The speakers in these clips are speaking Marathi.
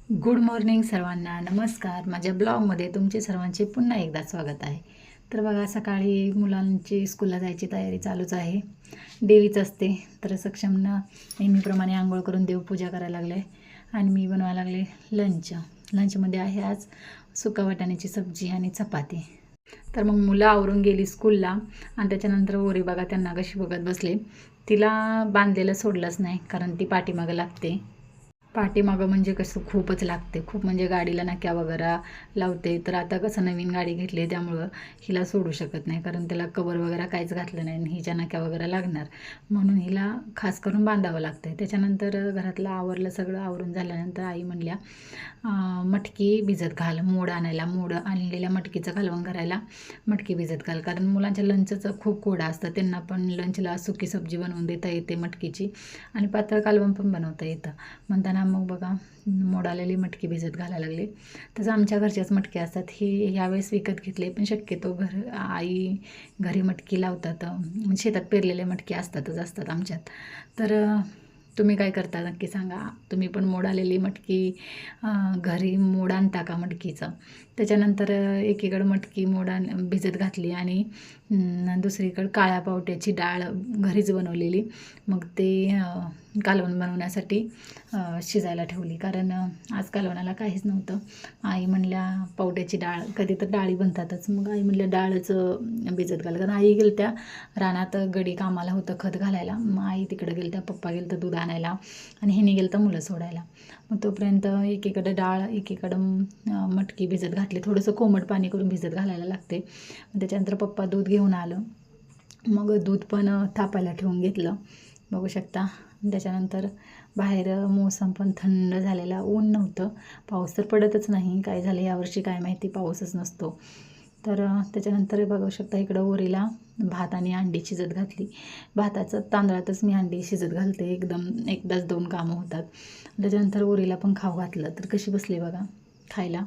गुड मॉर्निंग सर्वांना. नमस्कार. माझ्या ब्लॉगमध्ये तुमचे सर्वांचे पुन्हा एकदा स्वागत आहे. तर बघा, सकाळी मुलांची स्कूलला जायची तयारी चालूच आहे. डेलीच असते. तर सक्षमनं नेहमीप्रमाणे आंघोळ करून देवपूजा करायला लागले आणि मी बनवायला लागले लंचमध्ये आहे आज सुका वाटाण्याची सब्जी आणि चपाती. तर मग मुलं आवरून गेली स्कूलला आणि त्याच्यानंतर ओरी बघा त्यांना कशी बघत बसले. तिला बांधलेलं सोडलंच नाही, कारण ती पाठीमागं लागते. पाठीमागं म्हणजे कसं खूपच लागते, खूप म्हणजे गाडीला नक्या वगैरे लावते. तर आता कसं नवीन गाडी घेतली त्यामुळं हिला सोडू शकत नाही, कारण त्याला कवर वगैरे काहीच घातलं नाही आणि हिच्या नक्या वगैरे लागणार, म्हणून हिला खास करून बांधावं लागतं. त्याच्यानंतर घरातलं आवरलं, सगळं आवरून झाल्यानंतर आई म्हणल्या मटकी भिजत घाल, मोड आणलेल्या मटकीचं कालवण करायला मटकी भिजत घाल, कारण मुलांच्या लंचचं खूप कोडा असतं. त्यांना पण लंचला सुकी सब्जी बनवून देता येते मटकीची आणि पातळ कालवण पण बनवता येतं. म्हणताना मग बघा मोड आलेली मटकी भिजत घालायला लागली. तसं आमच्या घरच्याच मटकी असतात, ही ह्यावेळेस विकत घेतले, पण शक्यतो आई घरी मटकी लावतात. म्हणजे शेतात पेरलेले मटकी असतात आमच्यात. तर तुम्ही काय करता नक्की सांगा. तुम्ही पण मोड आलेली मटकी घरी मोड आणता का मटकीचं? त्याच्यानंतर एकीकडं मटकी भिजत घातली आणि दुसरीकडं काळ्या पावट्याची डाळ घरीच बनवलेली, मग ते कालवण बनवण्यासाठी शिजायला ठेवली, कारण आज कालवणाला काहीच नव्हतं. आई म्हणल्या पावट्याची डाळ, कधी तर डाळी बनतातच, मग आई म्हणल्या डाळच भिजत घाल, कारण आई गेल त्या रानात गडी कामाला होतं खत घालायला. मग आई तिकडे गेल त्या, पप्पा गेल तर दूध आणायला आणि हिने गेल तर मुलं सोडायला. मग तोपर्यंत एकीकडं डाळ एकीकडं मटकी भिजत घातली. थोडंसं कोमट पाणी करून भिजत घालायला लागते. त्याच्यानंतर पप्पा दूध घेऊन आलं, मग दूध पण तापायला ठेवून घेतलं, बघू शकता. त्याच्यानंतर बाहेर मोसम पण थंड झालेला, ऊन नव्हतं, पाऊस तर पडतच नाही. काय झालं यावर्षी काय माहिती, पाऊसच नसतो. तर त्याच्यानंतर बघू शकता इकडं ओरीला भात आणि अंडी शिजत घातली. तांदळातच मी अंडी शिजत घालते, एकदाच 2 कामं होतात. त्याच्यानंतर ओरीला पण खाऊ घातलं, तर कशी बसली बघा खायला.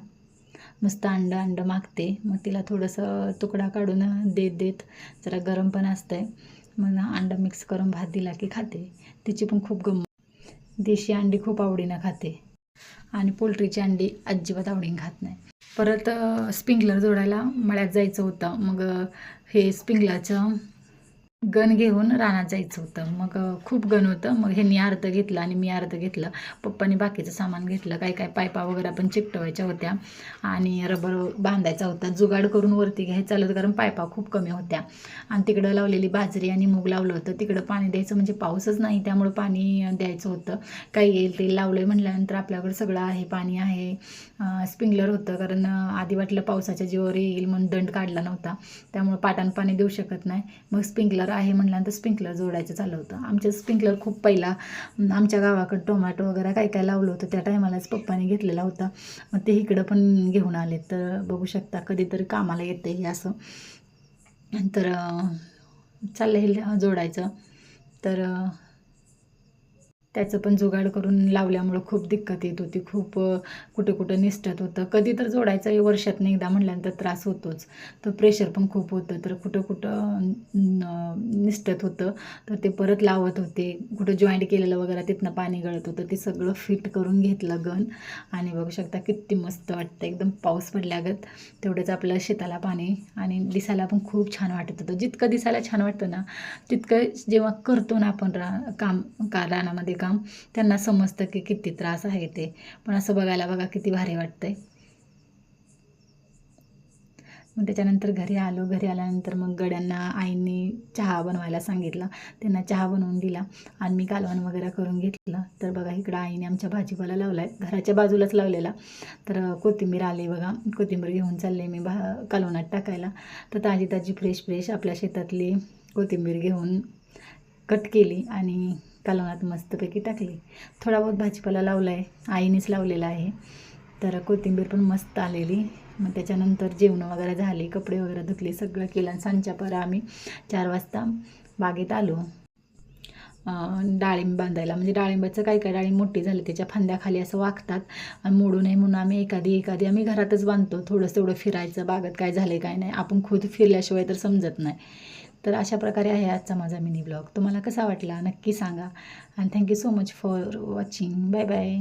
नुसतं अंड मागते, मग तिला थोडंसं तुकडा काढून देत जरा गरम पण असतंय, मग अंडा मिक्स करून भात दिला की खाते. तिची पण खूप देशी अंडी खूप आवडीनं खाते आणि पोल्ट्रीची अंडी अजिबात आवडीनं खात नाही. परत स्प्रिंकलर जोडायला मळ्यात जायचं होतं, मग हे स्प्रिंकलरचं गन घेऊन रानात जायचं होतं. मग खूप गन होतं, मग ह्यांनी अर्ध घेतलं आणि मी अर्ध घेतलं. पप्पांनी बाकीचं सामान घेतलं, काय पायपा वगैरे पण चिकटवायच्या होत्या आणि रबर बांधायचा होता. जुगाड करून वरती घ्यायचं आलं, कारण पायपा खूप कमी होत्या. आणि तिकडं लावलेली बाजरी आणि मूग लावलं होतं, तिकडं पाणी द्यायचं म्हणजे पाऊसच नाही, त्यामुळं पाणी द्यायचं होतं. काही येईल ते लावलं म्हटल्यानंतर आपल्याकडं सगळं आहे, पाणी आहे. स्प्रिंकलर होतं, कारण आधी वाटलं पावसाच्या जीवावर येईल म्हणून दंड काढला नव्हता, त्यामुळं पाटानं पाणी देऊ शकत नाही. मग स्प्रिंकलर आहे म्हटल्यानंतर स्प्रिंकलर जोडायचं चालू होतं. आमचं स्प्रिंकलर खूप पहिला आमच्या गावाकडं टोमॅटो वगैरे काय लावलं होतं, त्या टायमालाच पप्पाने घेतलेला होता. मग ते इकडं पण घेऊन आले, तर बघू शकता कधीतरी कामाला येते हे असं. तर चाललं हे जोडायचं, तर त्याचं पण जुगाड करून लावल्यामुळं खूप दिक्कत येत होती. खूप कुठं निसटत होतं. कधी तर जोडायचं वर्षातून एकदा म्हटल्यानंतर त्रास होतोच. तर प्रेशर पण खूप होतं, तर कुठं निसटत होतं, तर ते परत लावत होते. कुठं जॉईंट केलेलं वगैरे तिथनं पाणी गळत होतं, ते सगळं फिट करून घेतलं गन आणि बघू शकता किती मस्त वाटतं, एकदम पाऊस पडल्यागत. तेवढंच आपलं शेताला पाणी आणि दिसायला पण खूप छान वाटत होतं. जितकं दिसायला छान वाटतं ना, तितकं जेव्हा करतो ना आपण रानामध्ये काम, त्यांना समजतं की किती त्रास आहे ते. पण असं बघायला बघा किती भारी वाटतंय. मग त्याच्यानंतर घरी आल्यानंतर मग गड्यांना आईने चहा बनवायला सांगितलं, त्यांना चहा बनवून दिला आणि मी कालवण वगैरे करून घेतलं. तर बघा इकडं आईने आमच्या भाजीपाला लावला आहे, घराच्या बाजूलाच लावलेला. तर कोथिंबीर आली बघा, कोथिंबीर घेऊन चालले मी कालवणात टाकायला. तर ताजी फ्रेश आपल्या शेतातली कोथिंबीर घेऊन कट केली आणि कालवणात मस्तपैकी टाकली. थोडा बहुत भाजीपाला लावला आहे, आईनेच लावलेला आहे. तर कोथिंबीर पण मस्त आलेली. मग त्याच्यानंतर जेवणं वगैरे झाली, कपडे वगैरे धुतले, सगळं केलं आणि सांजच्या परा आम्ही 4 वाजता बागेत आलो डाळिंब बांधायला. म्हणजे डाळिंबाचं काय डाळिंब मोठी झाली त्याच्या फांद्याखाली असं वाकतात आणि मोडू नये म्हणून आम्ही एखादी आम्ही घरातच बांधतो. थोडंसं तेवढं फिरायचं, बागेत काय झालं काय नाही, आपण खुद फिरल्याशिवाय तर समजत नाही. तर अशा प्रकारे आहे आजचा माझा मिनी ब्लॉग. तुम्हाला कसा वाटला नक्की सांगा आणि thank you so much for watching. Bye bye.